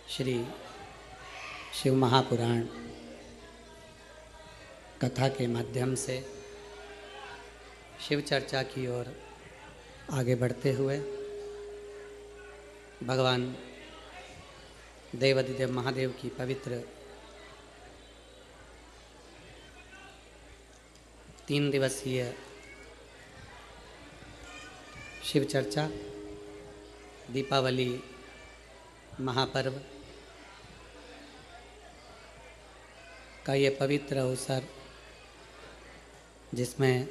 श्री शिव महापुराण कथा के माध्यम से शिव चर्चा की ओर आगे बढ़ते हुए भगवान देवाधिदेव महादेव की पवित्र 3 दिवसीय शिव चर्चा दीपावली महापर्व का ये पवित्र अवसर, जिसमें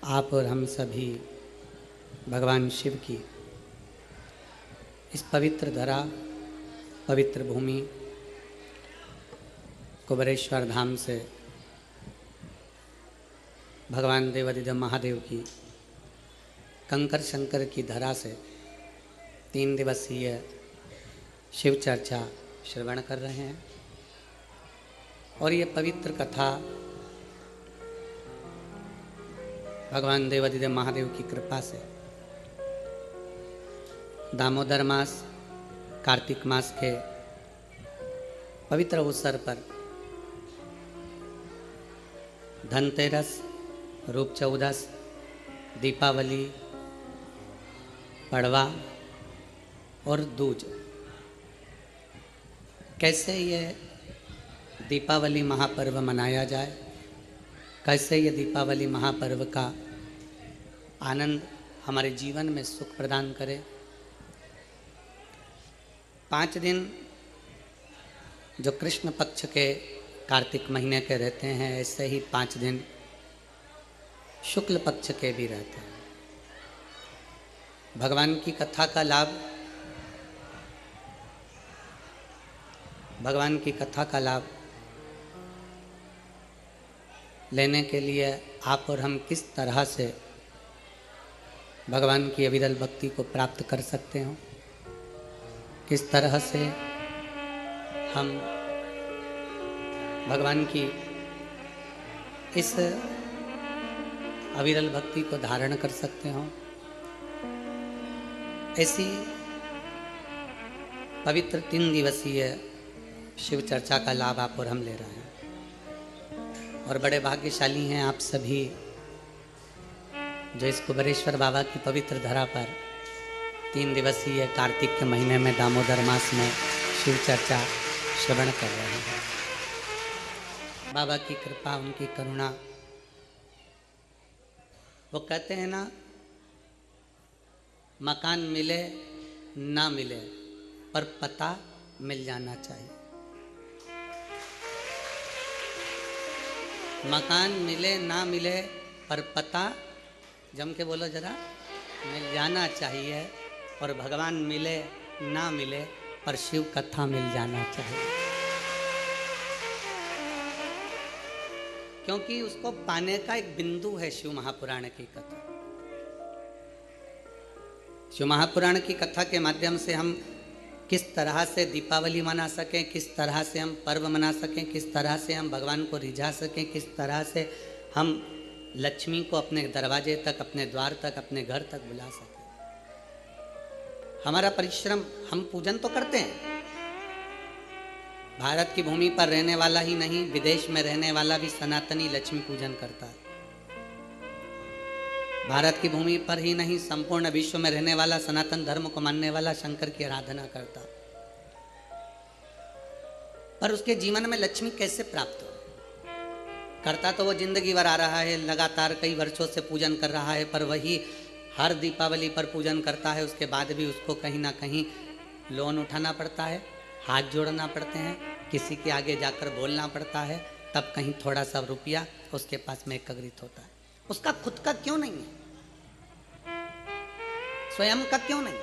आप और हम सभी भगवान शिव की इस पवित्र धरा, पवित्र भूमि कुबेरेश्वर धाम से भगवान देवाधिदेव महादेव की कंकर शंकर की धरा से 3 दिवसीय शिव चर्चा श्रवण कर रहे हैं। और ये पवित्र कथा भगवान देवाधिदेव महादेव की कृपा से दामोदर मास, कार्तिक मास के पवित्र अवसर पर धनतेरस, रूप चौदस, दीपावली, पड़वा और दूज, कैसे ये दीपावली महापर्व मनाया जाए, कैसे ये दीपावली महापर्व का आनंद हमारे जीवन में सुख प्रदान करे। 5 दिन जो कृष्ण पक्ष के कार्तिक महीने के रहते हैं, ऐसे ही 5 दिन शुक्ल पक्ष के भी रहते हैं। भगवान की कथा का लाभ, भगवान की कथा का लाभ लेने के लिए आप और हम किस तरह से भगवान की अविरल भक्ति को प्राप्त कर सकते हो, किस तरह से हम भगवान की इस अविरल भक्ति को धारण कर सकते हो, ऐसी पवित्र 3 दिवसीय शिव चर्चा का लाभ आप और हम ले रहे हैं। और बड़े भाग्यशाली हैं आप सभी जो इस कुबेरेश्वर बाबा की पवित्र धरा पर 3 दिवसीय कार्तिक के महीने में दामोदर मास में शिव चर्चा श्रवण कर रहे हैं। बाबा की कृपा, उनकी करुणा, वो कहते हैं ना, मकान मिले ना मिले पर पता मिल जाना चाहिए। मकान मिले ना मिले पर पता, जम के बोलो जरा, मिल जाना चाहिए। और भगवान मिले ना मिले पर शिव कथा मिल जाना चाहिए, क्योंकि उसको पाने का एक बिंदु है शिव महापुराण की कथा। शिव महापुराण की कथा के माध्यम से हम किस तरह से दीपावली मना सकें, किस तरह से हम पर्व मना सकें, किस तरह से हम भगवान को रिझा सकें, किस तरह से हम लक्ष्मी को अपने दरवाजे तक, अपने द्वार तक, अपने घर तक बुला सकें। हमारा परिश्रम, हम पूजन तो करते हैं, भारत की भूमि पर रहने वाला ही नहीं, विदेश में रहने वाला भी सनातनी लक्ष्मी पूजन करता है। भारत की भूमि पर ही नहीं, संपूर्ण विश्व में रहने वाला, सनातन धर्म को मानने वाला शंकर की आराधना करता। पर उसके जीवन में लक्ष्मी कैसे प्राप्त हो? करता तो वो जिंदगी भर आ रहा है, लगातार कई वर्षों से पूजन कर रहा है, पर वही हर दीपावली पर पूजन करता है। उसके बाद भी उसको कहीं ना कहीं लोन उठाना पड़ता है, हाथ जोड़ना पड़ते हैं, किसी के आगे जाकर बोलना पड़ता है, तब कहीं थोड़ा सा रुपया उसके पास में एकत्रित होता है। उसका खुद का क्यों नहीं है? स्वयं का क्यों नहीं?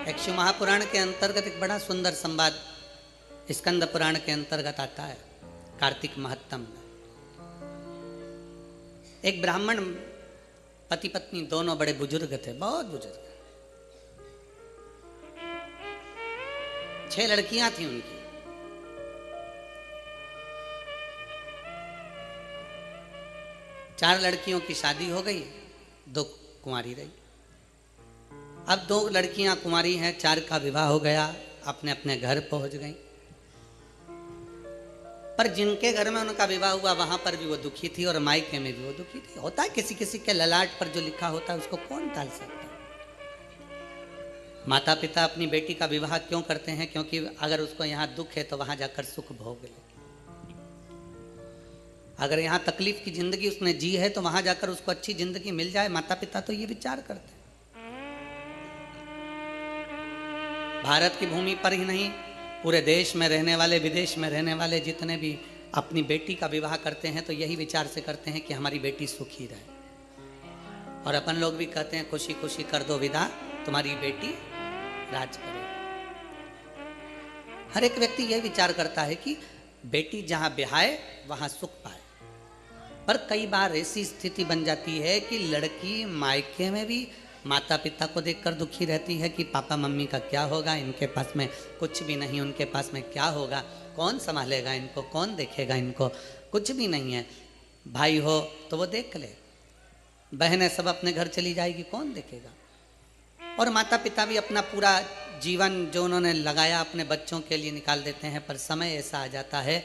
एक शिव महापुराण के अंतर्गत एक बड़ा सुंदर संवाद स्कंद पुराण के अंतर्गत आता है, कार्तिक महत्तम में। एक ब्राह्मण पति पत्नी दोनों बड़े बुजुर्ग थे, बहुत बुजुर्ग, 6 लड़कियां थी उनकी। चार लड़कियों की शादी हो गई, 2 कुंवारी रही। अब 2 लड़कियां कुंवारी हैं, 4 का विवाह हो गया, अपने अपने घर पहुंच गई। पर जिनके घर में उनका विवाह हुआ वहां पर भी वो दुखी थी और मायके में भी वो दुखी थी। होता है किसी किसी के ललाट पर जो लिखा होता है उसको कौन टाल सकता है। माता पिता अपनी बेटी का विवाह क्यों करते हैं? क्योंकि अगर उसको यहाँ दुख है तो वहां जाकर सुख भोग ले। अगर यहाँ तकलीफ की जिंदगी उसने जी है तो वहां जाकर उसको अच्छी जिंदगी मिल जाए। माता पिता तो ये विचार करते हैं। भारत की भूमि पर ही नहीं, पूरे देश में रहने वाले, विदेश में रहने वाले जितने भी अपनी बेटी का विवाह करते हैं तो यही विचार से करते हैं कि हमारी बेटी सुखी रहे। और अपन लोग भी कहते हैं खुशी खुशी कर दो विदा, तुम्हारी बेटी राज करे। हर एक व्यक्ति यह विचार करता है कि बेटी जहां ब्याहे वहां सुख पाए। पर कई बार ऐसी स्थिति बन जाती है कि लड़की मायके में भी माता पिता को देखकर दुखी रहती है कि पापा मम्मी का क्या होगा, इनके पास में कुछ भी नहीं, उनके पास में क्या होगा, कौन संभालेगा इनको, कौन देखेगा इनको, कुछ भी नहीं है। भाई हो तो वो देख ले, बहनें सब अपने घर चली जाएगी, कौन देखेगा। और माता पिता भी अपना पूरा जीवन जो उन्होंने लगाया अपने बच्चों के लिए निकाल देते हैं। पर समय ऐसा आ जाता है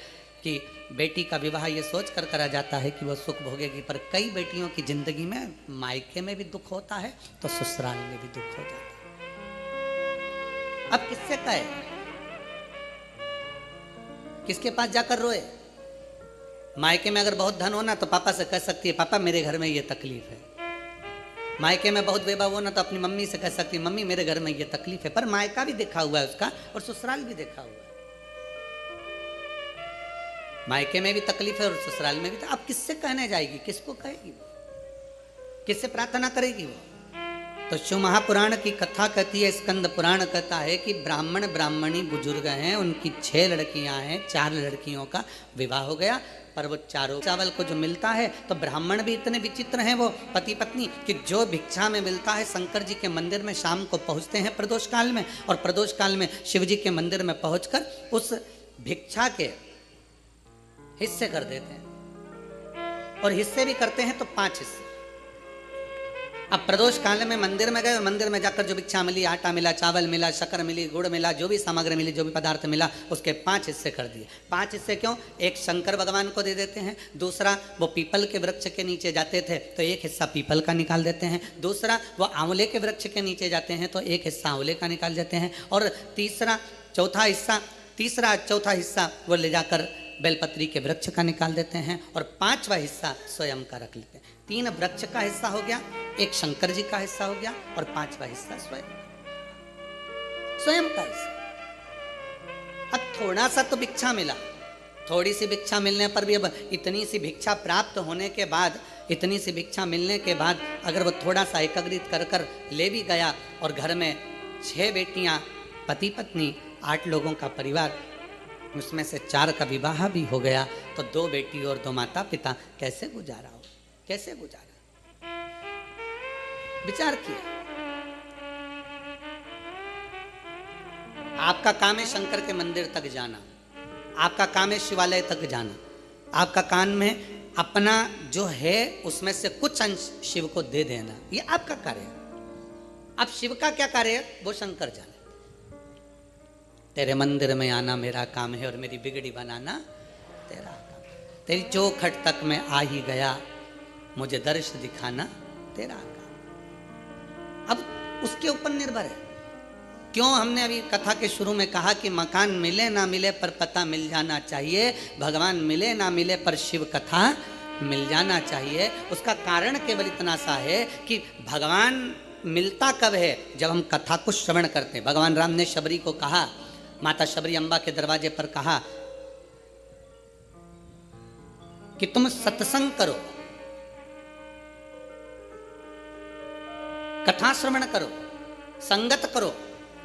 कि बेटी का विवाह ये सोच कर करा जाता है कि वो सुख भोगेगी। पर कई बेटियों की जिंदगी में मायके में भी दुख होता है तो ससुराल में भी दुख हो जाता है। अब किससे कहे, किसके पास जाकर रोए? मायके में अगर बहुत धन होना तो पापा से कह सकती है पापा मेरे घर में ये तकलीफ है। मायके में बहुत वैभव होना तो अपनी मम्मी से कह सकती है मम्मी मेरे घर में ये तकलीफ है। पर मायका भी देखा हुआ है उसका और ससुराल भी देखा हुआ है। मायके में भी तकलीफ है और ससुराल में भी। अब किससे कहने जाएगी, किसको कहेगी वो, किससे प्रार्थना करेगी वो? तो शिव महापुराण की कथा कहती है, स्कंद पुराण कहता है कि ब्राह्मण ब्राह्मणी बुजुर्ग हैं, उनकी 6 लड़कियां हैं, 4 लड़कियों का विवाह हो गया। पर वो चारों चावल को जो मिलता है तो ब्राह्मण भी इतने विचित्र हैं वो पति पत्नी कि जो भिक्षा में मिलता है शंकर जी के मंदिर में शाम को पहुंचते हैं प्रदोष काल में, और प्रदोष काल में शिव जी के मंदिर में पहुंचकर उस भिक्षा के हिस्से कर देते हैं। और हिस्से भी करते हैं तो 5 हिस्से। अब प्रदोष काल में मंदिर में गए, मंदिर में जाकर जो भिक्षा मिली, आटा मिला, चावल मिला, शक्कर मिली, गुड़ मिला, जो भी सामग्री मिली, जो भी पदार्थ मिला, उसके 5 हिस्से कर दिए। 5 हिस्से क्यों? एक शंकर भगवान को दे देते हैं, दूसरा वो पीपल के वृक्ष के नीचे जाते थे तो एक हिस्सा पीपल का निकाल देते हैं, दूसरा वो आंवले के वृक्ष के नीचे जाते हैं तो एक हिस्सा आंवले का निकाल देते हैं, और तीसरा चौथा हिस्सा वो ले जाकर बेलपत्री के वृक्ष का निकाल देते हैं, और 5वां हिस्सा स्वयं का रख लेते हैं। 3 वृक्ष का हिस्सा हो गया, एक शंकर जी का हिस्सा हो गया, और 5वां हिस्सा स्वयं का हिस्सा। अब थोड़ा सा तो भिक्षा मिला, थोड़ी सी भिक्षा मिलने पर भी, अब इतनी सी भिक्षा प्राप्त होने के बाद, इतनी सी भिक्षा मिलने के बाद अगर वो थोड़ा सा एकत्रित कर कर ले भी गया और घर में 6 बेटियां, पति पत्नी, 8 लोगों का परिवार, उसमें से 4 का विवाह भी हो गया, तो 2 बेटी और 2 माता पिता कैसे गुजारा हो, कैसे गुजारा? विचार किया। आपका काम है शंकर के मंदिर तक जाना, आपका काम है शिवालय तक जाना, आपका काम में अपना जो है उसमें से कुछ अंश शिव को दे देना, ये आपका कार्य है। अब शिव का क्या कार्य है वो शंकर जाने। तेरे मंदिर में आना मेरा काम है और मेरी बिगड़ी बनाना तेरा काम। तेरी चौखट तक में आ ही गया, मुझे दर्श दिखाना तेरा काम। अब उसके ऊपर निर्भर है। क्यों हमने अभी कथा के शुरू में कहा कि मकान मिले ना मिले पर पता मिल जाना चाहिए, भगवान मिले ना मिले पर शिव कथा मिल जाना चाहिए। उसका कारण केवल इतना सा है कि भगवान मिलता कब है? जब हम कथा को श्रवण करते हैं। भगवान राम ने शबरी को कहा, माता शबरी अम्बा के दरवाजे पर कहा कि तुम सत्संग करो, कथा श्रवण करो, संगत करो।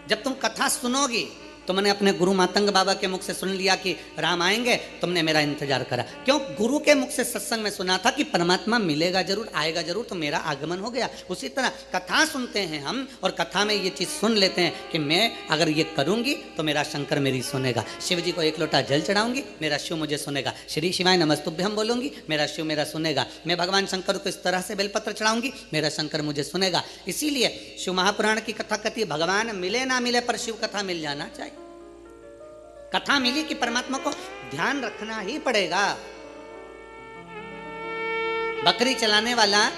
जब तुम कथा सुनोगी तुमने अपने गुरु मातंग बाबा के मुख से सुन लिया कि राम आएंगे, तुमने मेरा इंतजार करा। क्यों? गुरु के मुख से सत्संग में सुना था कि परमात्मा मिलेगा जरूर, आएगा जरूर, तो मेरा आगमन हो गया। उसी तरह कथा सुनते हैं हम और कथा में ये चीज़ सुन लेते हैं कि मैं अगर ये करूंगी तो मेरा शंकर मेरी सुनेगा। शिव जी को एक लोटा जल चढ़ाऊंगी, मेरा शिव मुझे सुनेगा। श्री शिवाय नमस्तुभ्यम बोलूंगी, मेरा शिव मेरा सुनेगा। मैं भगवान शंकर को इस तरह से बेलपत्र चढ़ाऊंगी, मेरा शंकर मुझे सुनेगा। इसीलिए शिव महापुराण की कथा कहती है भगवान मिले ना मिले पर शिव कथा मिल जाना चाहिए। कथा मिली कि परमात्मा को ध्यान रखना ही पड़ेगा। बकरी चलाने वाला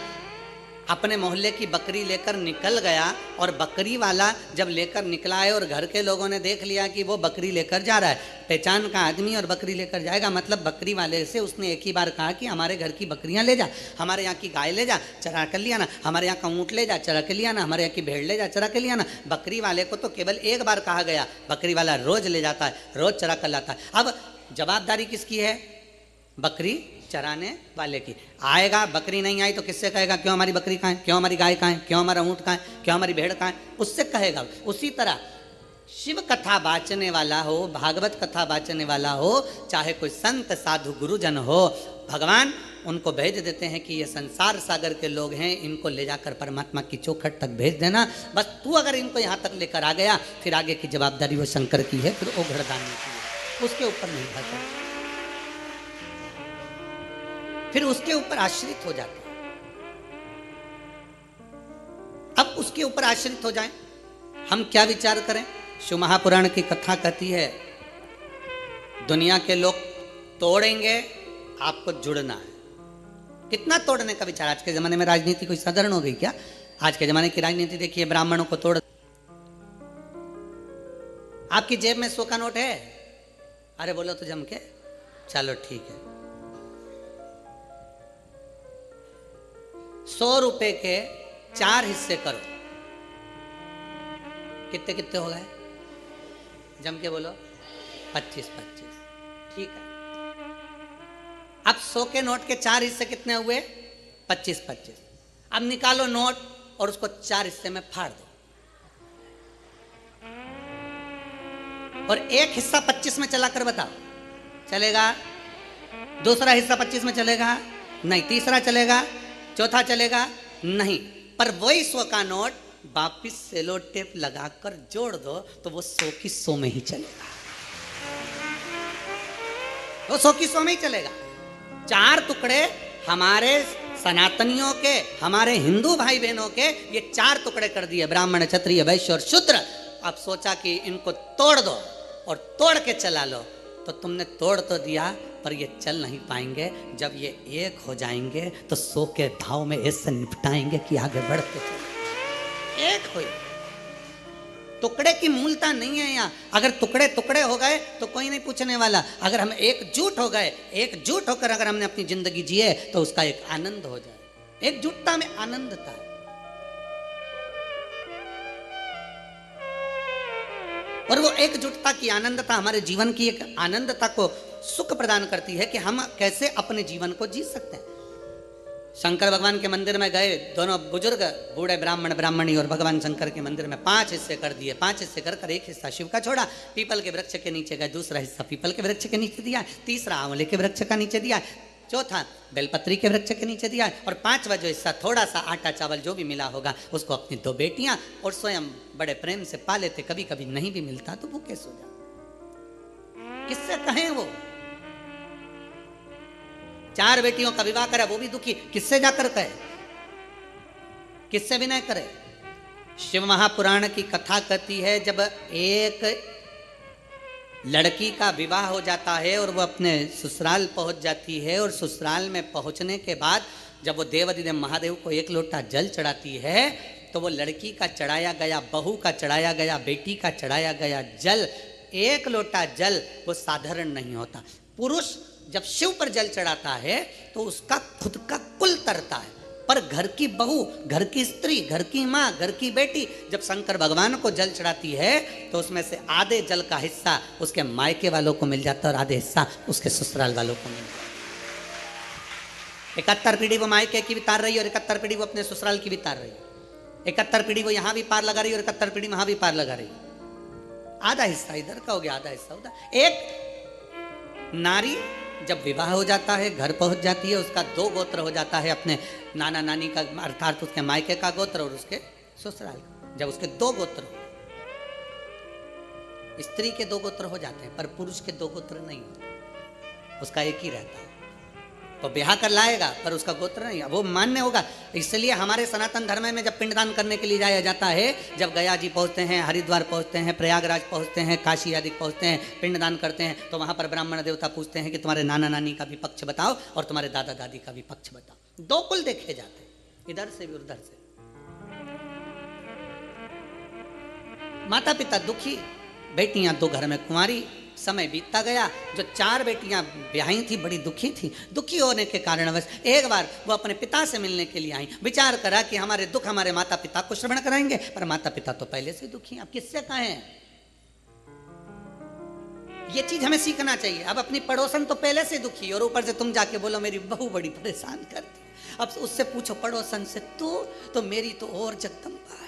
अपने मोहल्ले की बकरी लेकर निकल गया और बकरी वाला जब लेकर निकला है और घर के लोगों ने देख लिया कि वो बकरी लेकर जा रहा है, पहचान का आदमी और बकरी लेकर जाएगा, मतलब बकरी वाले से उसने एक ही बार कहा कि हमारे घर की बकरियां ले जा, हमारे यहाँ की गाय ले जा चरा कर लिया ना, हमारे यहाँ का ऊँट ले जा चरा कर लिया ना, हमारे यहाँ की भेड़ ले जा चरा कर लिया ना। बकरी वाले को तो केवल एक बार कहा गया, बकरी वाला रोज ले जाता है, रोज चरा कर लाता है। अब जवाबदारी किसकी है? बकरी चराने वाले की। आएगा, बकरी नहीं आई तो किससे कहेगा क्यों हमारी बकरी कहाँ है, क्यों हमारी गाय कहाँ है, क्यों हमारा ऊँट कहाँ है, क्यों हमारी भेड़ कहाँ है, उससे कहेगा। उसी तरह शिव कथा बाचने वाला हो, भागवत कथा बाचने वाला हो, चाहे कोई संत साधु गुरुजन हो, भगवान उनको भेज देते हैं कि ये संसार सागर के लोग हैं, इनको ले जाकर परमात्मा की चौखट तक भेज देना। बस तू अगर इनको यहाँ तक लेकर आ गया, फिर आगे की जवाबदारी वो शंकर की है, फिर ओघड़ दानी की है, उसके ऊपर नहीं भाषा, फिर उसके ऊपर आश्रित हो जाते हैं। अब उसके ऊपर आश्रित हो जाएं, हम क्या विचार करें? शिव महापुराण की कथा कहती है दुनिया के लोग तोड़ेंगे, आपको जुड़ना है। कितना तोड़ने का विचार? आज के जमाने में राजनीति कोई साधारण हो गई क्या? आज के जमाने की राजनीति देखिए, ब्राह्मणों को तोड़। आपकी जेब में 100 का नोट है? अरे बोलो तो जम के, चलो ठीक है। 100 रुपए के 4 हिस्से करो, कितने कितने हो गए? जम के बोलो, 25-25। ठीक है। अब 100 के नोट के 4 हिस्से कितने हुए? 25-25। अब निकालो नोट और उसको 4 हिस्से में फाड़ दो, और एक हिस्सा 25 में चला कर बताओ, चलेगा? दूसरा हिस्सा 25 में चलेगा? नहीं। तीसरा चलेगा? चौथा चलेगा? नहीं। पर वही 100 का नोट वापिस सेलो टेप लगाकर जोड़ दो तो वो 100 की 100 में ही चलेगा, वो 100 की 100 में ही चलेगा। 4 टुकड़े हमारे सनातनियों के, हमारे हिंदू भाई बहनों के, ये 4 टुकड़े कर दिए, ब्राह्मण, क्षत्रिय, वैश्य और शूद्र। अब सोचा कि इनको तोड़ दो और तोड़ के चला लो, तो तुमने तोड़ तो दिया पर ये चल नहीं पाएंगे। जब ये एक हो जाएंगे तो 100 के भाव में ऐसे निपटाएंगे कि आगे बढ़ते चले। एक हो, टुकड़े की मूलता नहीं है यहाँ। अगर टुकड़े टुकड़े हो गए तो कोई नहीं पूछने वाला। अगर हम एकजुट हो गए, एकजुट होकर अगर हमने अपनी जिंदगी जिए तो उसका एक आनंद हो जाए। एकजुटता में आनंद था। और वो एकजुटता की आनंदता हमारे जीवन की एक आनंदता को सुख प्रदान करती है कि हम कैसे अपने जीवन को जी सकते हैं। शंकर भगवान के मंदिर में गए दोनों बुजुर्ग, बूढ़े ब्राह्मण ब्राह्मणी, और भगवान शंकर के मंदिर में 5 हिस्से कर दिए। 5 हिस्से कर एक हिस्सा शिव का छोड़ा, पीपल के वृक्ष के नीचे गए, दूसरा हिस्सा पीपल के वृक्ष के नीचे दिया, तीसरा आंवले के वृक्ष का नीचे दिया, चौथा बेलपत्री के वृक्ष के नीचे दिया, और 5वां जो हिस्सा थोड़ा सा आटा चावल जो भी मिला होगा उसको अपनी 2 बेटियां और स्वयं बड़े प्रेम से पा लेते। कभी कभी नहीं भी मिलता तो भूखे सो जाते। किससे कहें? वो 4 बेटियों का विवाह करे, वो भी दुखी, किससे जाकर कहे? किससे विनय करे? शिव महापुराण की कथा कहती है जब एक लड़की का विवाह हो जाता है और वो अपने ससुराल पहुंच जाती है, और ससुराल में पहुंचने के बाद जब वो देवाधिदेव महादेव को 1 लोटा जल चढ़ाती है तो वो लड़की का चढ़ाया गया, बहू का चढ़ाया गया, बेटी का चढ़ाया गया जल, 1 लोटा जल वो साधारण नहीं होता। पुरुष जब शिव पर जल चढ़ाता है तो उसका खुद का कुल तरता है, पर घर की बहू, घर की स्त्री, घर की माँ, घर की बेटी जब शंकर भगवान को जल चढ़ाती है तो उसमें से आधे जल का हिस्सा उसके मायके वालों को मिल जाता है और आधे हिस्सा उसके ससुराल वालों को मिल जाता है। 71 पीढ़ी वो मायके की भी तार रही है और 71 पीढ़ी वो अपने ससुराल की भी तार रही है। 71 पीढ़ी वो यहाँ भी पार लगा रही है और 71 पीढ़ी वहाँ भी पार लगा रही है। आधा हिस्सा इधर का हो गया, आधा हिस्सा उधर। एक नारी जब विवाह हो जाता है, घर पहुंच जाती है, उसका दो गोत्र हो जाता है, अपने नाना नानी का अर्थात उसके मायके का गोत्र और उसके ससुराल का। जब उसके दो गोत्र हो, स्त्री के दो गोत्र हो जाते हैं पर पुरुष के दो गोत्र नहीं होते, उसका एक ही रहता है। तो ब्याह कर लाएगा पर उसका गोत्र नहीं, वो मान्य होगा। इसलिए हमारे सनातन धर्म में जब पिंडदान करने के लिए जाया जाता है, जब गया जी पहुंचते हैं, हरिद्वार पहुंचते हैं, प्रयागराज पहुंचते हैं, काशी आदि पहुंचते हैं, पिंडदान करते हैं, तो वहां पर ब्राह्मण देवता पूछते हैं कि तुम्हारे नाना नानी का भी पक्ष बताओ और तुम्हारे दादा दादी का भी पक्ष बताओ। दो कुल देखे जाते हैं, इधर से भी उधर से। माता पिता दुखी, बेटियां दो घर में कुंवारी, समय बीतता गया। जो 4 बेटियां ब्याही थी बड़ी दुखी थी। दुखी होने के कारणवश एक बार वो अपने पिता से मिलने के लिए आई। विचार करा कि हमारे दुख हमारे माता पिता को श्रवण कराएंगे, पर माता पिता तो पहले से दुखी हैं, अब किससे कहें। ये चीज हमें सीखना चाहिए। अब अपनी पड़ोसन तो पहले से दुखी और ऊपर से तुम जाके बोलो मेरी बहू बड़ी परेशान करती। अब उससे पूछो पड़ोसन से, तो मेरी तो और जगदम्बा है।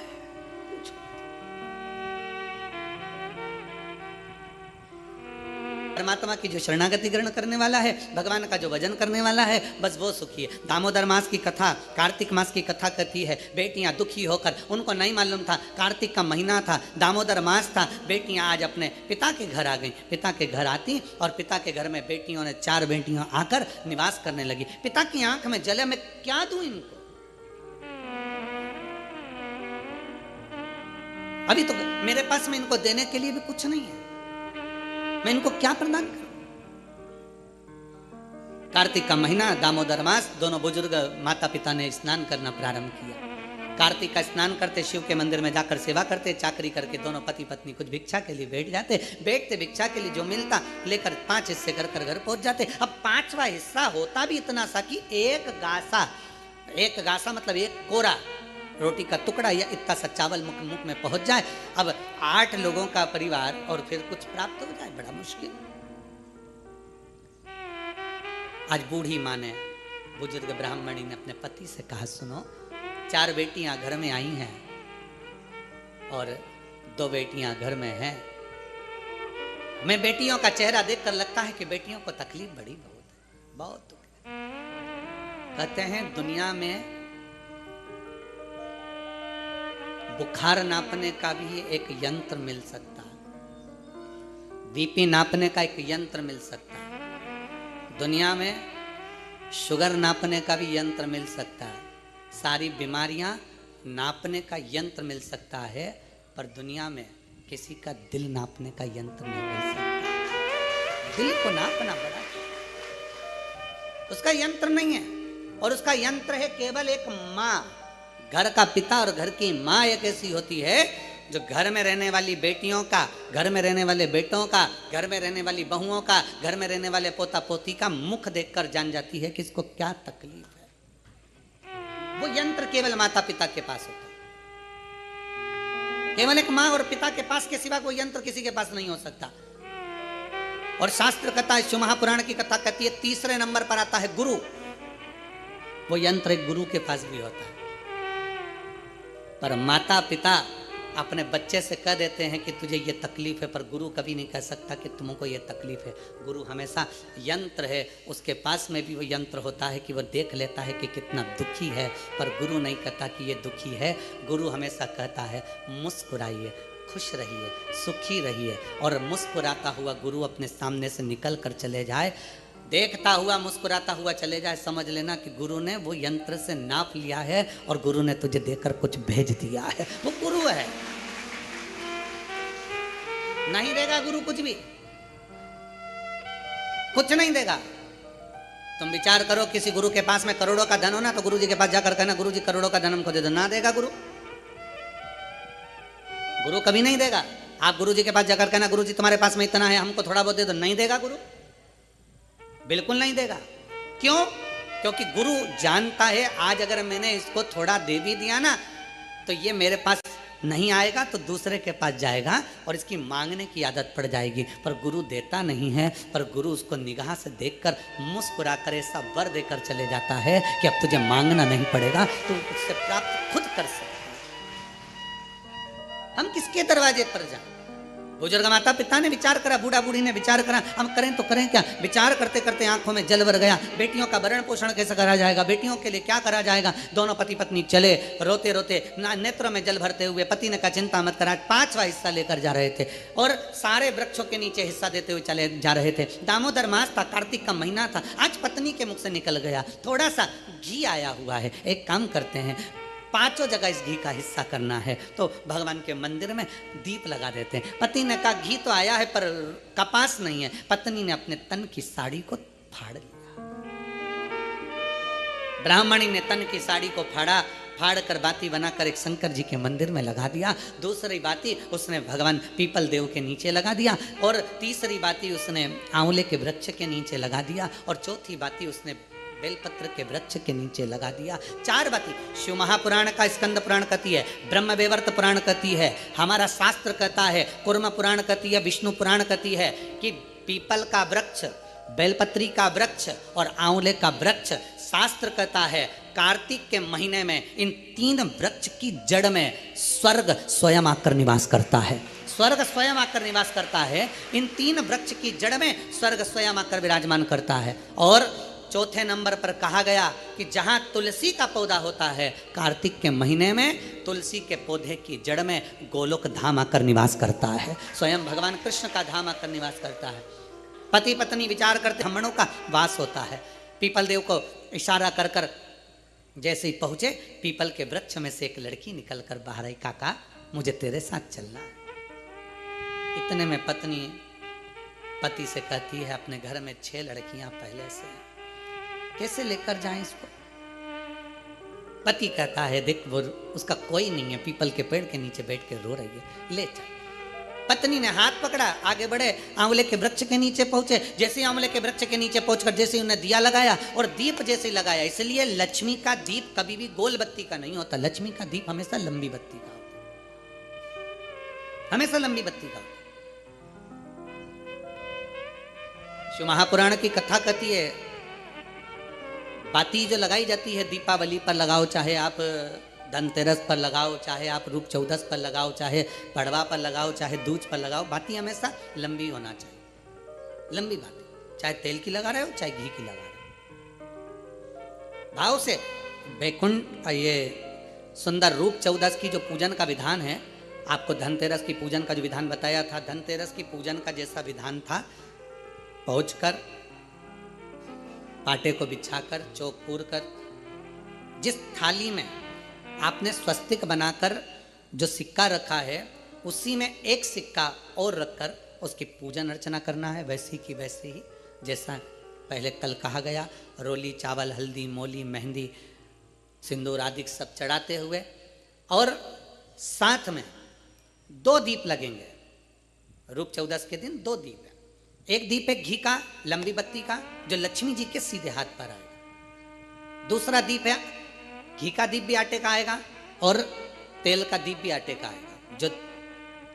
परमात्मा की जो शरणागति ग्रहण करने वाला है, भगवान का जो भजन करने वाला है, बस वो सुखी है। दामोदर मास की कथा, कार्तिक मास की कथा कहती है, बेटियां दुखी होकर, उनको नहीं मालूम था कार्तिक का महीना था, दामोदर मास था, बेटियां आज अपने पिता के घर आ गई। पिता के घर आती और पिता के घर में बेटियों ने 4 बेटियां आकर निवास करने लगी। पिता की आंख में जले, मैं क्या दूं इनको, अभी तो मेरे पास में इनको देने के लिए भी कुछ नहीं है, मैं इनको क्या प्रदान करूं। कार्तिक का महीना, दामोदर मास, दोनों बुजुर्ग माता पिता ने स्नान करना प्रारंभ किया। कार्तिक का स्नान करते, शिव के मंदिर में जाकर सेवा करते, चाकरी करके दोनों पति पत्नी कुछ भिक्षा के लिए बैठ जाते। बैठते भिक्षा के लिए जो मिलता लेकर 5 हिस्से कर घर पहुंच जाते। अब 5वां हिस्सा होता भी इतना सा कि एक गासा मतलब एक कोरा रोटी का टुकड़ा या इतना सा चावल मुख में पहुंच जाए। अब 8 लोगों का परिवार और फिर कुछ प्राप्त हो जाए, बड़ा मुश्किल। आज बूढ़ी माँ ने, बुजुर्ग ब्राह्मणी ने अपने पति से कहा, सुनो 4 बेटियां घर में आई हैं और 2 बेटियां घर में हैं। मैं बेटियों का चेहरा देखकर लगता है कि बेटियों को तकलीफ बड़ी बहुत दुख। कहते हैं दुनिया में बुखार नापने का भी एक यंत्र मिल सकता है, बीपी नापने का एक यंत्र मिल सकता है, दुनिया में शुगर नापने का भी यंत्र मिल सकता है, सारी बीमारियां नापने का यंत्र मिल सकता है, पर दुनिया में किसी का दिल नापने का यंत्र नहीं मिल सकता। दिल को नापना बड़ा, उसका यंत्र नहीं है, और उसका यंत्र है केवल एक माँ। घर का पिता और घर की माँ एक ऐसी होती है जो घर में रहने वाली बेटियों का, घर में रहने वाले बेटों का, घर में रहने वाली बहुओं का, घर में रहने वाले पोता पोती का मुख देखकर जान जाती है कि इसको क्या तकलीफ है। वो यंत्र केवल माता पिता के पास होता है। केवल एक माँ और पिता के पास के सिवा कोई यंत्र किसी के पास नहीं हो सकता। और शास्त्र कथा, शिव महापुराण की कथा कहती है 3रे नंबर पर आता है गुरु। वो यंत्र एक गुरु के पास भी होता है। पर माता पिता अपने बच्चे से कह देते हैं कि तुझे ये तकलीफ है, पर गुरु कभी नहीं कह सकता कि तुमको ये तकलीफ है। गुरु हमेशा यंत्र है, उसके पास में भी वो यंत्र होता है कि वो देख लेता है कि कितना दुखी है, पर गुरु नहीं कहता कि ये दुखी है। गुरु हमेशा कहता है मुस्कुराइए, खुश रहिए, सुखी रहिए। और मुस्कुराता हुआ गुरु अपने सामने से निकल कर चले जाए, देखता हुआ मुस्कुराता हुआ चले जाए, समझ लेना कि गुरु ने वो यंत्र से नाप लिया है और गुरु ने तुझे देकर कुछ भेज दिया है। वो गुरु है, नहीं देगा गुरु कुछ भी, कुछ नहीं देगा। तुम विचार करो, किसी गुरु के पास में करोड़ों का धन हो ना, तो गुरु जी के पास जाकर कहना गुरु जी करोड़ों का धन हमको दे दो, ना देगा गुरु। गुरु कभी नहीं देगा। आप गुरु जी के पास जाकर कहना गुरु जी तुम्हारे पास में इतना है हमको थोड़ा बहुत दे दो, नहीं देगा गुरु, बिल्कुल नहीं देगा। क्यों? क्योंकि गुरु जानता है आज अगर मैंने इसको थोड़ा दे भी दिया ना, तो ये मेरे पास नहीं आएगा तो दूसरे के पास जाएगा और इसकी मांगने की आदत पड़ जाएगी। पर गुरु देता नहीं है, पर गुरु उसको निगाह से देखकर मुस्कुरा कर ऐसा वर देकर चले जाता है कि अब तुझे मांगना नहीं पड़ेगा, तू उससे प्राप्त खुद कर सकता है। हम किसके दरवाजे पर जाएं? बुजुर्ग माता पिता ने विचार करा, बूढ़ा बूढ़ी ने विचार करा, हम करें तो करें क्या। विचार करते करते आंखों में जल भर गया। बेटियों का भरण पोषण कैसे करा जाएगा, बेटियों के लिए क्या करा जाएगा। दोनों पति पत्नी चले रोते रोते, नेत्रों में जल भरते हुए। पति ने कहा चिंता मत करा, 5वां हिस्सा लेकर जा रहे थे और सारे वृक्षों के नीचे हिस्सा देते हुए चले जा रहे थे। दामोदर मास था, कार्तिक का महीना था। आज पत्नी के मुख से निकल गया, थोड़ा सा घी आया हुआ है, एक काम करते हैं 5 जगह इस घी का हिस्सा करना है, तो भगवान के मंदिर में दीप लगा देते हैं। पति ने कहा घी तो आया है पर कपास नहीं है। पत्नी ने अपने तन की साड़ी को फाड़ लिया। ब्राह्मणी ने तन की साड़ी को फाड़ कर बाती बनाकर एक शंकर जी के मंदिर में लगा दिया। दूसरी बाती उसने भगवान पीपल देव के नीचे लगा दिया और तीसरी बाती उसने आंवले के वृक्ष के नीचे लगा दिया और चौथी बाती उसने बेलपत्र के वृक्ष के नीचे लगा दिया। 4 बाती शिव महापुराण का स्कंद पुराण कहती है, ब्रह्म वेवर्त पुराण कहती है, हमारा शास्त्र कहता है, कुर्म पुराण कहती है, विष्णु पुराण कहती है कि पीपल का वृक्ष, बेलपत्री का वृक्ष और आंवले का वृक्ष, शास्त्र कहता है कार्तिक के महीने में इन 3 वृक्ष की जड़ में स्वर्ग स्वयं आकर निवास करता है। स्वर्ग स्वयं आकर निवास करता है। इन 3 वृक्ष की जड़ में स्वर्ग स्वयं आकर विराजमान करता है। और चौथे नंबर पर कहा गया कि जहां तुलसी का पौधा होता है, कार्तिक के महीने में तुलसी के पौधे की जड़ में गोलोक धाम आकर निवास करता है। स्वयं भगवान कृष्ण का धाम आकर निवास करता है। पति पत्नी विचार करते ब्राह्मणों का वास होता है। पीपल देव को इशारा कर कर जैसे ही पहुंचे, पीपल के वृक्ष में से एक लड़की निकल कर बाहर आई, काका मुझे तेरे साथ चलना है। इतने में पत्नी पति से कहती है अपने घर में 6 लड़कियां पहले से, कैसे लेकर जाएं इसको। पति कहता है देख वो उसका कोई नहीं है, पीपल के पेड़ के नीचे बैठ के रो रही है, ले चल। पत्नी ने हाथ पकड़ा, आगे बढ़े, आंवले के वृक्ष के नीचे पहुंचे। जैसे आंवले के वृक्ष के नीचे पहुंचकर जैसे ही उन्हें दिया लगाया और दीप जैसे लगाया, इसलिए लक्ष्मी का दीप कभी भी गोल बत्ती का नहीं होता। लक्ष्मी का दीप हमेशा लंबी बत्ती का होता, हमेशा लंबी बत्ती का होता। शिव महापुराण की कथा कहती है बाती जो लगाई जाती है दीपावली पर लगाओ, चाहे आप धनतेरस पर लगाओ, चाहे आप रूप चौदस पर लगाओ, चाहे पड़वा पर लगाओ, चाहे दूज पर लगाओ, बाती हमेशा लंबी होना चाहिए। लंबी बाती, चाहे तेल की लगा रहे हो चाहे घी की लगा रहे हो, भाव से। वैकुंठ ये सुंदर रूप चौदस की जो पूजन का विधान है, आपको धनतेरस की पूजन का जो विधान बताया था, धनतेरस की पूजन का जैसा विधान था, पहुंचकर पाटे को बिछाकर चौक पूर कर जिस थाली में आपने स्वस्तिक बनाकर जो सिक्का रखा है, उसी में एक सिक्का और रखकर उसकी पूजन अर्चना करना है। वैसे की वैसे ही जैसा पहले कल कहा गया, रोली चावल हल्दी मोली मेहंदी सिंदूर आदि सब चढ़ाते हुए, और साथ में 2 दीप लगेंगे। रूप चौदस के दिन 2 दीप है। एक दीप है घी का लंबी बत्ती का जो लक्ष्मी जी के सीधे हाथ पर आएगा। दूसरा दीप है घी का दीप भी आटे का आएगा और तेल का दीप भी आटे का आएगा। जो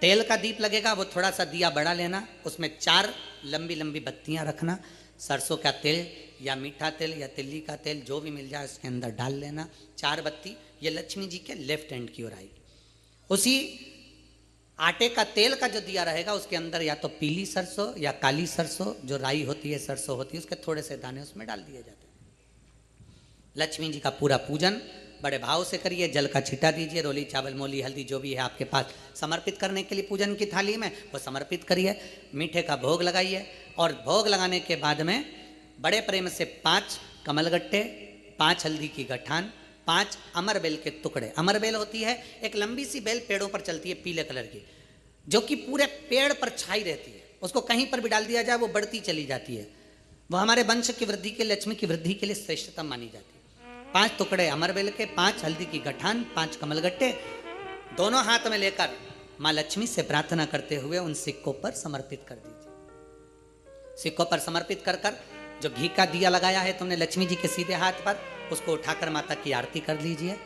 तेल का दीप लगेगा वो थोड़ा सा दिया बड़ा लेना, उसमें 4 लंबी लंबी बत्तियां रखना, सरसों का तेल या मीठा तेल या तिल्ली का तेल जो भी मिल जाए उसके अंदर डाल लेना। 4 बत्ती ये लक्ष्मी जी के लेफ्ट हैंड की ओर आएगी। उसी आटे का तेल का जो दिया रहेगा उसके अंदर या तो पीली सरसों या काली सरसों जो राई होती है, सरसों होती है, उसके थोड़े से दाने उसमें डाल दिए जाते हैं। लक्ष्मी जी का पूरा पूजन बड़े भाव से करिए। जल का छिटा दीजिए, रोली चावल मोली हल्दी जो भी है आपके पास समर्पित करने के लिए पूजन की थाली में वो समर्पित करिए। मीठे का भोग लगाइए और भोग लगाने के बाद में बड़े प्रेम से 5 कमलगट्टे, 5 हल्दी की गठान, 5 अमर बेल के टुकड़े। अमर बेल होती है एक लंबी सी बेल, पेड़ों पर चलती है पीले कलर की, जो कि पूरे पेड़ पर छाई रहती है। उसको कहीं पर भी डाल दिया जाए वो बढ़ती चली जाती है। वो हमारे वंश की वृद्धि के, लक्ष्मी की वृद्धि के लिए श्रेष्ठतम मानी जाती है। 5 टुकड़े अमर बेल के, 5 हल्दी की गठान, 5 कमलगट्टे दोनों हाथ में लेकर माँ लक्ष्मी से प्रार्थना करते हुए उन सिक्कों पर समर्पित कर दीजिए। सिक्कों पर समर्पित कर कर जो घी का दिया लगाया है तुमने लक्ष्मी जी के सीधे हाथ पर, उसको उठाकर माता की आरती कर लीजिए।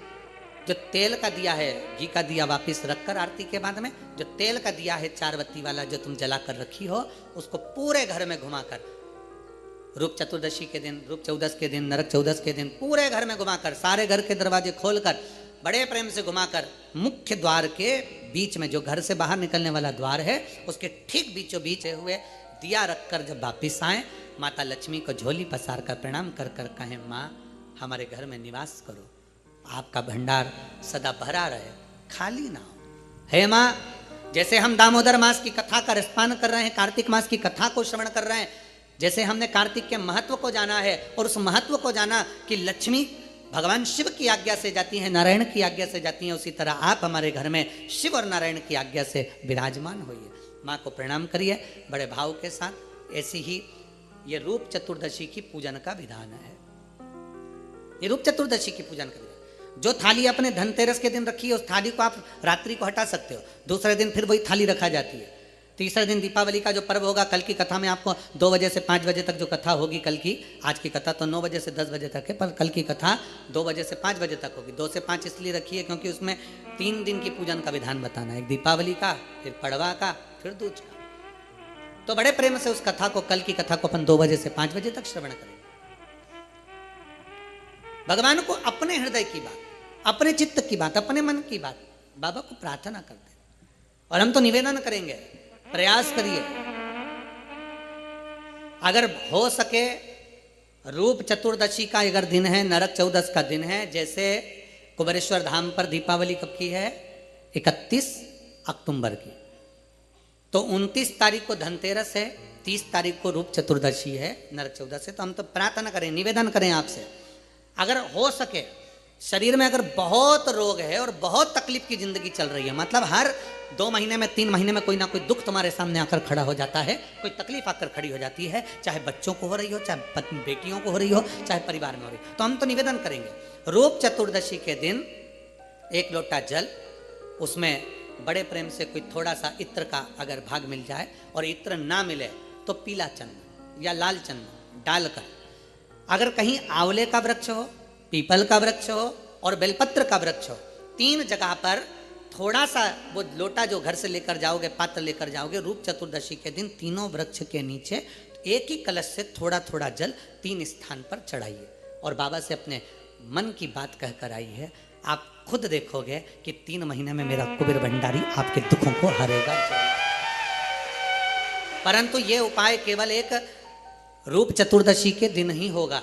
जो तेल का दिया है, घी का दिया वापस रखकर आरती के बाद में जो तेल का दिया है 4 बत्ती वाला जो तुम जला कर रखी हो, उसको पूरे घर में घुमाकर, रूप चतुर्दशी के दिन, रूप चौदस के दिन, नरक चौदस के दिन पूरे घर में घुमाकर, सारे घर के दरवाजे खोलकर बड़े प्रेम से घुमाकर मुख्य द्वार के बीच में, जो घर से बाहर निकलने वाला द्वार है, उसके ठीक बीचों बीच हुए दिया रखकर जब वापिस आए, माता लक्ष्मी को झोली पसार कर प्रणाम कर कर कहें, माँ हमारे घर में निवास करो, आपका भंडार सदा भरा रहे, खाली ना हो। हे माँ, जैसे हम दामोदर मास की कथा का रसपान कर रहे हैं, कार्तिक मास की कथा को श्रवण कर रहे हैं, जैसे हमने कार्तिक के महत्व को जाना है और उस महत्व को जाना कि लक्ष्मी भगवान शिव की आज्ञा से जाती हैं, नारायण की आज्ञा से जाती हैं, उसी तरह आप हमारे घर में शिव और नारायण की आज्ञा से विराजमान होइए। माँ को प्रणाम करिए बड़े भाव के साथ। ऐसी ही ये रूप चतुर्दशी की पूजन का विधान है। ये रूप चतुर्दशी की पूजन का विधान, जो थाली अपने धनतेरस के दिन रखी है, उस थाली को आप रात्रि को हटा सकते हो, दूसरे दिन फिर वही थाली रखा जाती है। तीसरे दिन दीपावली का जो पर्व होगा, कल की कथा में आपको 2 बजे से 5 बजे तक जो कथा होगी कल की, आज की कथा तो 9 बजे से 10 बजे तक है, पर कल की कथा 2 बजे से 5 बजे तक होगी। 2 से 5 इसलिए रखी है क्योंकि उसमें 3 दिन की पूजन का विधान बताना है, एक दीपावली का, फिर पड़वा का, फिर दूज का। तो बड़े प्रेम से उस कथा को, कल की कथा को अपन 2 बजे से 5 बजे तक श्रवण करेंगे। भगवान को अपने हृदय की बात, अपने चित्त की बात, अपने मन की बात बाबा को प्रार्थना करते हैं। और हम तो निवेदन करेंगे, प्रयास करिए, अगर हो सके रूप चतुर्दशी का अगर दिन है, नरक चौदस का दिन है, जैसे कुबेरेश्वर धाम पर दीपावली कब की है, 31 अक्टूबर की, तो 29 तारीख को धनतेरस है, 30 तारीख को रूप चतुर्दशी है, नरक चौदस है। तो हम तो प्रार्थना करें, निवेदन करें आपसे, अगर हो सके, शरीर में अगर बहुत रोग है और बहुत तकलीफ की जिंदगी चल रही है, मतलब हर 2 महीने में 3 महीने में कोई ना कोई दुख तुम्हारे सामने आकर खड़ा हो जाता है, कोई तकलीफ आकर खड़ी हो जाती है, चाहे बच्चों को हो रही हो, चाहे बेटियों को हो रही हो, चाहे परिवार में हो रही हो, तो हम तो निवेदन करेंगे, रूप चतुर्दशी के दिन 1 लोटा जल, उसमें बड़े प्रेम से कोई थोड़ा सा इत्र का अगर भाग मिल जाए, और इत्र ना मिले तो पीला चंदन या लाल चंदन डालकर, अगर कहीं आंवले का वृक्ष हो, पीपल का वृक्ष हो और बेलपत्र का वृक्ष हो, 3 जगह पर थोड़ा सा वो लोटा जो घर से लेकर जाओगे, पात्र लेकर जाओगे, रूप चतुर्दशी के दिन तीनों वृक्ष के नीचे एक ही कलश से थोड़ा थोड़ा जल 3 स्थान पर चढ़ाइए और बाबा से अपने मन की बात कहकर आइए। आप खुद देखोगे कि 3 महीने में मेरा कुबेर भंडारी आपके दुखों को हरेगा। परंतु ये उपाय केवल एक रूप चतुर्दशी के दिन ही होगा,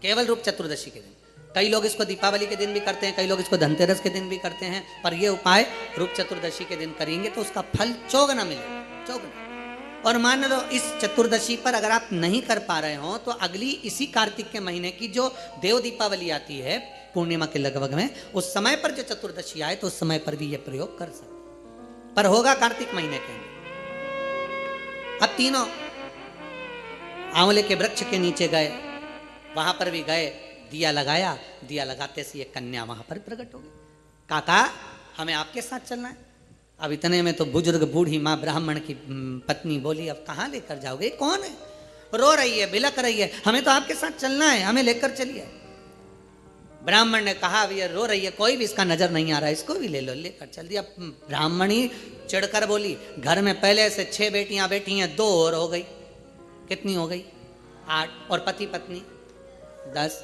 केवल रूप चतुर्दशी के दिन। कई लोग इसको दीपावली के दिन भी करते हैं, कई लोग इसको धनतेरस के दिन भी करते हैं, पर यह उपाय रूप चतुर्दशी के दिन करेंगे तो उसका फल चौगुना मिलेगा, चौगुना। और मान लो इस चतुर्दशी पर अगर आप नहीं कर पा रहे हो तो अगली इसी कार्तिक के महीने की जो देव दीपावली आती है पूर्णिमा के लगभग में, उस समय पर जो चतुर्दशी आए तो उस समय पर भी यह प्रयोग कर सकते, पर होगा कार्तिक महीने के अंदर। अब तीनों आंवले के वृक्ष के नीचे गए, वहां पर भी गए, दिया लगाया, दिया लगाते से ये कन्या वहां पर प्रकट हो गई। काका हमें आपके साथ चलना है। अब इतने में तो बुजुर्ग बूढ़ी माँ ब्राह्मण की पत्नी बोली, अब कहाँ लेकर जाओगे, कौन है, रो रही है, बिलक रही है, हमें तो आपके साथ चलना है, हमें लेकर चलिए। ब्राह्मण ने कहा अब ये रो रही है, कोई भी इसका नजर नहीं आ रहा है, इसको भी ले लो, लेकर चल दिया। ब्राह्मणी चिढ़कर बोली, घर में पहले से 6 बेटियां बैठी हैं, 2 और हो गई, कितनी हो गई, 8, और पति पत्नी 10।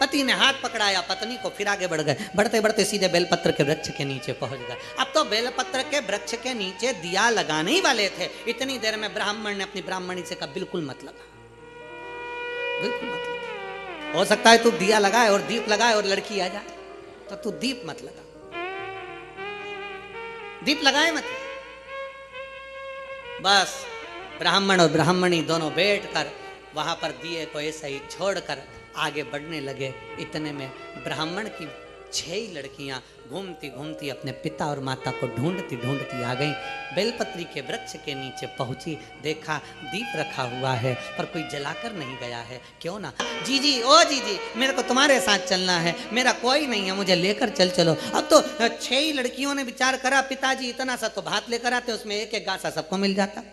पति ने हाथ पकड़ाया पत्नी को, फिर आगे बढ़ गए, बढ़ते बढ़ते सीधे बेलपत्र के वृक्ष के नीचे पहुंच गए। अब तो बेलपत्र के वृक्ष के नीचे दिया लगाने ही वाले थे, इतनी देर में ब्राह्मण ने अपनी ब्राह्मणी से कहा, बिल्कुल मत लगा, बिल्कुल मत लगा, हो सकता है तू दिया लगाए और दीप लगाए और लड़की आ जाए, तो तू दीप मत लगा, दीप लगाए मत। बस ब्राह्मण और ब्राह्मणी दोनों बैठकर वहां पर दिए को ऐसा ही छोड़कर आगे बढ़ने लगे। इतने में ब्राह्मण की 6 लड़कियां घूमती घूमती अपने पिता और माता को ढूंढती ढूंढती आ गईं। बेलपत्री के वृक्ष के नीचे पहुंची, देखा दीप रखा हुआ है पर कोई जलाकर नहीं गया है, क्यों ना जीजी, ओ जीजी मेरे को तुम्हारे साथ चलना है, मेरा कोई नहीं है, मुझे लेकर चलो। अब तो 6 ही लड़कियों ने विचार करा, पिताजी इतना सा तो भात लेकर आते, उसमें एक एक गासा सबको मिल जाता,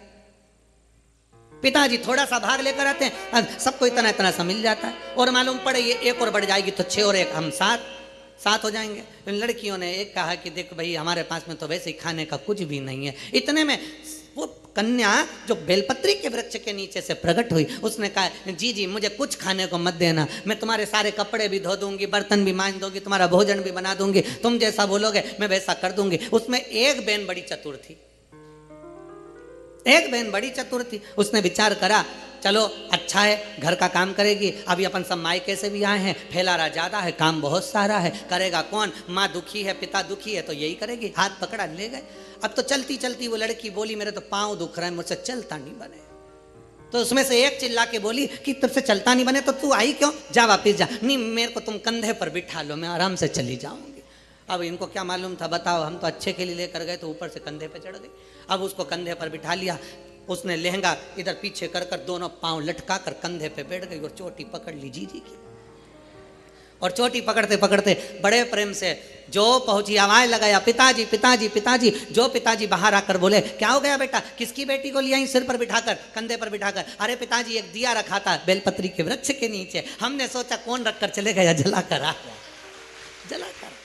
पिताजी थोड़ा सा भाग लेकर आते हैं, सबको इतना इतना सा मिल जाता है, और मालूम पड़े ये 1 और बढ़ जाएगी तो 6 और 1 हम 7 हो जाएंगे। लड़कियों ने एक कहा कि देख भाई हमारे पास में तो वैसे ही खाने का कुछ भी नहीं है। इतने में वो कन्या जो बेलपत्री के वृक्ष के नीचे से प्रकट हुई, उसने कहा जी जी मुझे कुछ खाने को मत देना, मैं तुम्हारे सारे कपड़े भी धो दूंगी, बर्तन भी मांज दूंगी, तुम्हारा भोजन भी बना दूंगी, तुम जैसा बोलोगे मैं वैसा कर दूंगी। उसमें एक बहन बड़ी चतुर थी, एक बहन बड़ी चतुर थी। उसने विचार करा चलो अच्छा है, घर का काम करेगी, अभी अपन सब मायके से भी आए हैं, फैलारा ज्यादा है, काम बहुत सारा है, करेगा कौन, माँ दुखी है, पिता दुखी है, तो यही करेगी। हाथ पकड़ा ले गए। अब तो चलती चलती वो लड़की बोली मेरे तो पाँव दुख रहे हैं, मुझसे चलता नहीं बने। तो उसमें से एक चिल्ला के बोली कि तुझसे चलता नहीं बने तो तू आई क्यों, जा वापिस जा। नहीं मेरे को तुम कंधे पर बिठा लो, मैं आराम से चली जाऊंगी। अब इनको क्या मालूम था, बताओ, हम तो अच्छे के लिए लेकर गए तो ऊपर से कंधे पे चढ़ गई। अब उसको कंधे पर बिठा लिया, उसने लहंगा इधर पीछे कर कर दोनों पांव लटका कर कंधे पे बैठ गई और चोटी पकड़ ली जीजी की। और चोटी पकड़ते पकड़ते बड़े प्रेम से जो पहुंची आवाज लगाया पिताजी पिताजी पिताजी। जो पिताजी बाहर आकर बोले क्या हो गया बेटा, किसकी बेटी को लिया सिर पर बिठाकर, कंधे पर बिठाकर? अरे पिताजी एक दिया रखा था बेलपत्री के वृक्ष के नीचे, हमने सोचा कौन रखकर चले गया, जला कर आ गया, जला कर।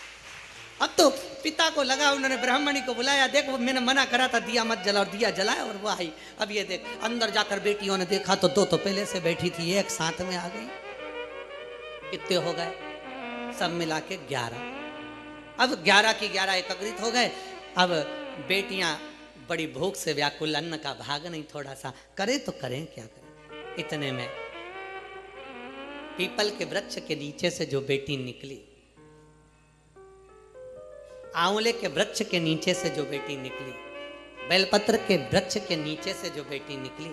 अब तो पिता को लगा, उन्होंने ब्राह्मणी को बुलाया, देख वो मैंने मना करा था दिया मत जला, और दिया जलाया और वो आई। अब ये देख, अंदर जाकर बेटियों ने देखा तो दो तो पहले से बैठी थी, एक साथ में आ गई। कितने हो गए? सब मिला के 11। अब 11 की 11 एकत्रित हो गए। अब बेटियां बड़ी भूख से व्याकुल, अन्न का भाग नहीं, थोड़ा सा करे तो करें क्या करें। इतने में पीपल के वृक्ष के नीचे से जो बेटी निकली, आंवले के वृक्ष के नीचे से जो बेटी निकली, बेलपत्र के वृक्ष के नीचे से जो बेटी निकली,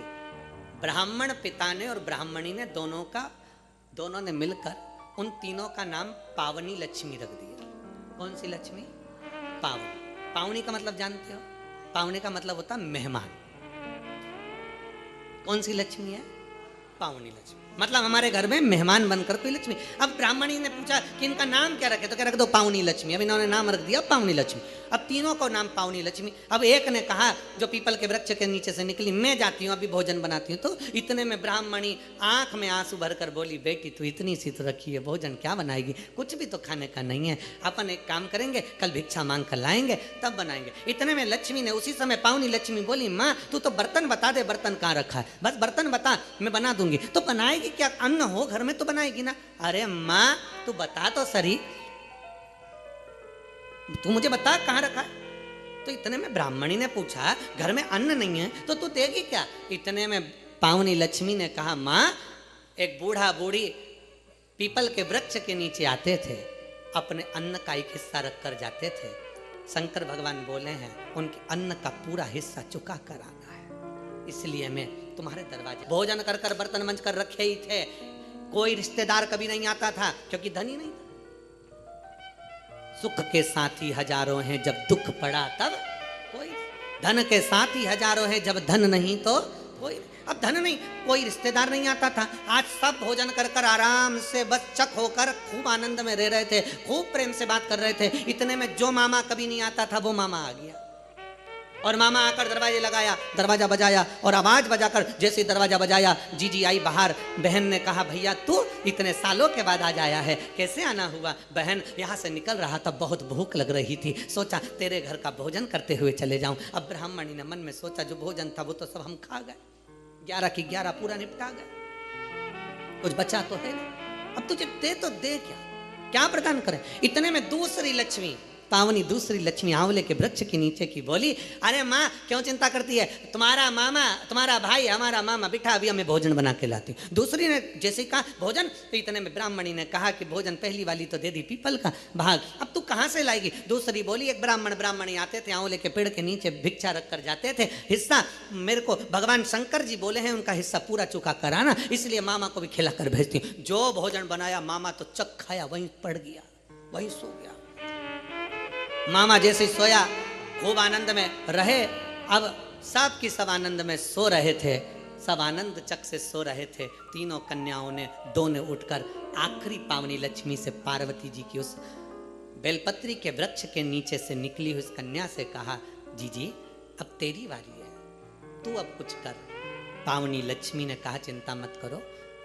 ब्राह्मण पिता ने और ब्राह्मणी ने दोनों ने मिलकर उन तीनों का नाम पावनी लक्ष्मी रख दिया। कौन सी लक्ष्मी? पावनी। पावनी का मतलब जानते हो? पावनी का मतलब होता मेहमान। कौन सी लक्ष्मी है? पावनी लक्ष्मी, मतलब हमारे घर में मेहमान बनकर कोई लक्ष्मी। अब ब्राह्मणी ने पूछा कि इनका नाम क्या रखे, तो क्या रख दो पावनी लक्ष्मी। अब इन्होंने नाम रख दिया पावनी लक्ष्मी। अब तीनों को नाम पावनी लक्ष्मी। अब एक ने कहा जो पीपल के वृक्ष के नीचे से निकली, मैं जाती हूँ अभी भोजन बनाती हूँ। तो इतने में ब्राह्मणी आंख में आंसू भरकर बोली बेटी तू इतनी सी तो रखी है, भोजन क्या बनाएगी, कुछ भी तो खाने का नहीं है, अपन एक काम करेंगे कल भिक्षा मांग कर लाएंगे तब बनाएंगे। इतने में लक्ष्मी ने उसी समय पावनी लक्ष्मी बोली माँ तू तो बर्तन बता दे, बर्तन कहाँ रखा है, बस बर्तन बता मैं बना दूंगी। तो बनाएगी क्या, अन्न हो घर में तो बनाएगी ना। अरे माँ तू बता तो सही, तू मुझे बता कहाँ रखा है। तो इतने में ब्राह्मणी ने पूछा घर में अन्न नहीं है तो तू देगी क्या। इतने में पावनी लक्ष्मी ने कहा माँ एक बूढ़ा बूढ़ी पीपल के वृक्ष के नीचे आते थे, अपने अन्न का एक हिस्सा रख कर जाते थे। शंकर भगवान बोले हैं उनके अन्न का पूरा हिस्सा चुका कर आना है, इसलिए मैं तुम्हारे दरवाजे भोजन कर कर बर्तन मंज कर रखे ही थे। कोई रिश्तेदार कभी नहीं आता था क्योंकि धनी नहीं था। सुख के साथी हजारों हैं जब दुख पड़ा तब कोई, धन के साथी हजारों हैं जब धन नहीं तो कोई। अब धन नहीं, कोई रिश्तेदार नहीं आता था। आज सब भोजन कर कर आराम से बस चक होकर खूब आनंद में रह रहे थे, खूब प्रेम से बात कर रहे थे। इतने में जो मामा कभी नहीं आता था वो मामा आ गया और मामा आकर दरवाजे लगाया, दरवाजा बजाया और आवाज बजाकर जैसे दरवाजा बजाया जीजी आई बाहर। बहन ने कहा भैया तू इतने सालों के बाद आज आया है, कैसे आना हुआ? बहन यहाँ से निकल रहा था, बहुत भूख लग रही थी, सोचा तेरे घर का भोजन करते हुए चले जाऊं। अब ब्राह्मणी ने मन में सोचा जो भोजन था वो तो सब हम खा गए, 11 की 11 पूरा निपटा गए, कुछ बचा तो है नहीं। अब तुझे दे तो दे क्या प्रदान करें। इतने में दूसरी लक्ष्मी पावनी, दूसरी लक्ष्मी आंवले के वृक्ष के नीचे की बोली अरे माँ क्यों चिंता करती है, तुम्हारा मामा तुम्हारा भाई हमारा मामा बिठा, अभी हमें भोजन बना के लाती। दूसरी ने जैसे कहा भोजन, तो इतने में ब्राह्मणी ने कहा कि भोजन पहली वाली तो दे दी पीपल का भाग, अब तू कहाँ से लाएगी। दूसरी बोली एक ब्राह्मणी आते थे आंवले के पेड़ के नीचे भिक्षा रख कर जाते थे, हिस्सा मेरे को भगवान शंकर जी बोले हैं उनका हिस्सा पूरा चुका कराना, इसलिए मामा को भी खिला कर भेजती हूँ। जो भोजन बनाया मामा तो चक खाया, वहीं पड़ गया, वहीं सो गया। मामा जैसे सोया खूब आनंद में रहे। अब सब की सब आनंद में सो रहे थे, सब आनंद चक से सो रहे थे। तीनों कन्याओं ने दो ने उठकर आखिरी पावनी लक्ष्मी से पार्वती जी की उस बेलपत्री के वृक्ष के नीचे से निकली हुई उस कन्या से कहा जीजी अब तेरी बारी है, तू अब कुछ कर। पावनी लक्ष्मी ने कहा चिंता मत करो।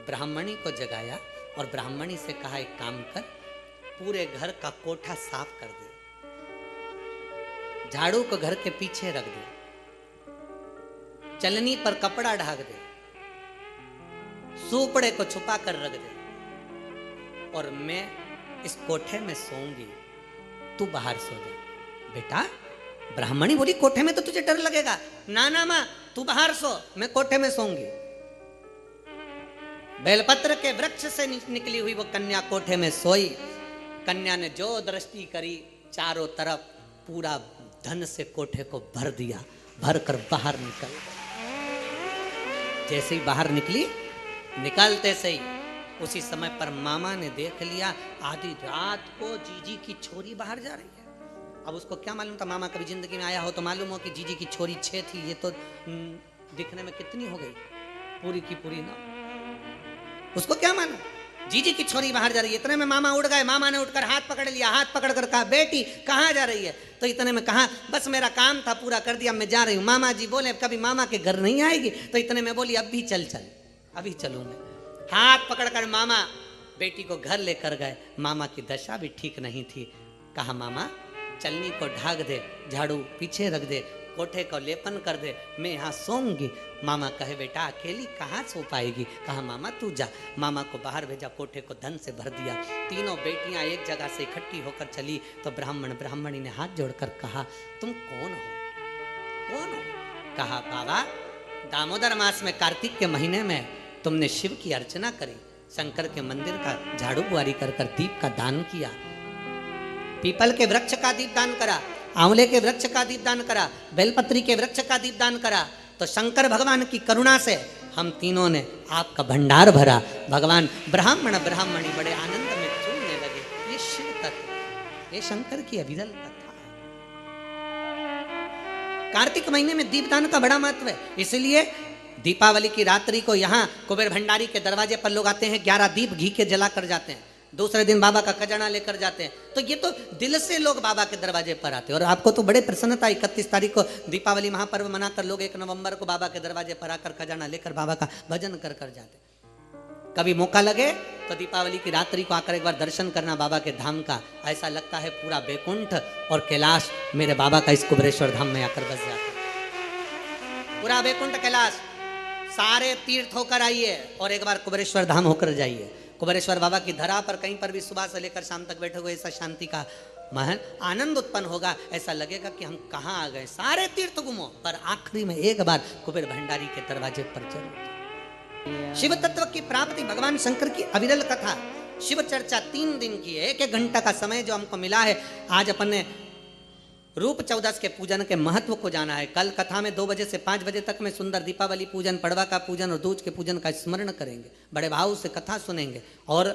ब्राह्मणी को जगाया और ब्राह्मणी से कहा एक काम कर, पूरे घर का कोठा साफ कर दे, झाड़ू को घर के पीछे रख दे, चलनी पर कपड़ा ढाक दे, सूपड़े को छुपा कर रख दे, और मैं इस कोठे में सोऊंगी, तू बाहर सो जा। बेटा, ब्राह्मणी बोली कोठे में तो तुझे डर लगेगा। ना ना माँ, तू बाहर सो, मैं कोठे में सोऊंगी। बेलपत्र के वृक्ष से निकली हुई वो कन्या कोठे में सोई। कन्या ने जो दृष्टि करी, चारों तरफ पूरा धन से कोठे को भर दिया, भर कर बाहर निकल गई। जैसे ही बाहर निकली, निकलते से ही उसी समय पर मामा ने देख लिया, आधी रात को जीजी की छोरी बाहर जा रही है। अब उसको क्या मालूम था, मामा कभी जिंदगी में आया हो तो मालूम हो कि जीजी की छोरी 6 थी, ये तो दिखने में कितनी हो गई, पूरी की पूरी ना। उसको क्या मालूम, जीजी की छोरी बाहर जा रही है। इतने में मामा उठ गए। मामा ने उठकर हाथ पकड़ लिया, हाथ पकड़ कर कहा, बेटी कहाँ जा रही है? तो इतने में कहा, बस मेरा काम था पूरा कर दिया, मैं जा रही हूँ। मामा जी बोले, कभी मामा के घर नहीं आएगी? तो इतने में बोली, अब भी चल चल, अभी चलूँ मैं। हाथ पकड़कर मामा बेटी को घर लेकर गए। मामा की दशा भी ठीक नहीं थी। कहा, मामा चलनी को ढाक दे, झाड़ू पीछे रख दे, कोठे को लेपन कर दे, मैं यहाँ सोऊंगी। मामा कहे, बेटा अकेली कहाँ सो पाएगी? कहा, मामा तू जा। मामा को बाहर भेजा, कोठे को धन से भर दिया। तीनों बेटियां एक जगह से इकट्ठी होकर चली तो ब्राह्मणी ने हाथ जोड़कर कहा, तुम कौन हो? कौन हो? कहा, बाबा दामोदर मास में कार्तिक के महीने में तुमने शिव की अर्चना करी, शंकर के मंदिर का झाड़ू बुआरी कर कर दीप का दान किया, पीपल के वृक्ष का दीप दान करा, आंवले के वृक्ष का दीप दान करा, बेलपत्री के वृक्ष का दीप दान करा, तो शंकर भगवान की करुणा से हम तीनों ने आपका भंडार भरा। भगवान ब्राह्मण ब्राह्मणी बड़े आनंद में झूमने लगे। ये शिव तत्व, ये शंकर की अविरल कथा है। कार्तिक महीने में दीपदान का बड़ा महत्व है। इसलिए दीपावली की रात्रि को यहाँ कुबेर भंडारी के दरवाजे पर लोग आते हैं, 11 दीप घी के जला कर जाते हैं, दूसरे दिन बाबा का खजाना लेकर जाते हैं। तो ये तो दिल से लोग बाबा के दरवाजे पर आते हैं। और आपको तो बड़े प्रसन्नता, 31 तारीख को दीपावली महापर्व मनाकर लोग 1 नवंबर को बाबा के दरवाजे पर आकर खजाना लेकर बाबा का भजन कर कर जाते। कभी मौका लगे तो दीपावली की रात्रि को आकर एक बार दर्शन करना बाबा के धाम का। ऐसा लगता है पूरा बैकुंठ और कैलाश मेरे बाबा का इस कुबेरेश्वर धाम में आकर बस जाता है। पूरा बैकुंठ कैलाश सारे तीर्थ होकर आइए और एक बार कुबेरेश्वर धाम होकर जाइए। कुबेरेश्वर बाबा की धरा पर कहीं पर भी सुबह से लेकर शाम तक बैठे हुए, ऐसा शांति का महल आनंद उत्पन्न होगा। ऐसा लगेगा कि हम कहाँ आ गए। सारे तीर्थ घूमो पर आखिरी में एक बार कुबेर भंडारी के दरवाजे पर जरूर। शिव तत्व की प्राप्ति, भगवान शंकर की अविरल कथा, शिव चर्चा 3 दिन की है। 1-1 घंटा का समय जो हमको मिला है, आज अपन ने रूप 14 के पूजन के महत्व को जाना है। कल कथा में 2 बजे से 5 बजे तक में सुंदर दीपावली पूजन, पड़वा का पूजन और दूज के पूजन का स्मरण करेंगे, बड़े भाव से कथा सुनेंगे और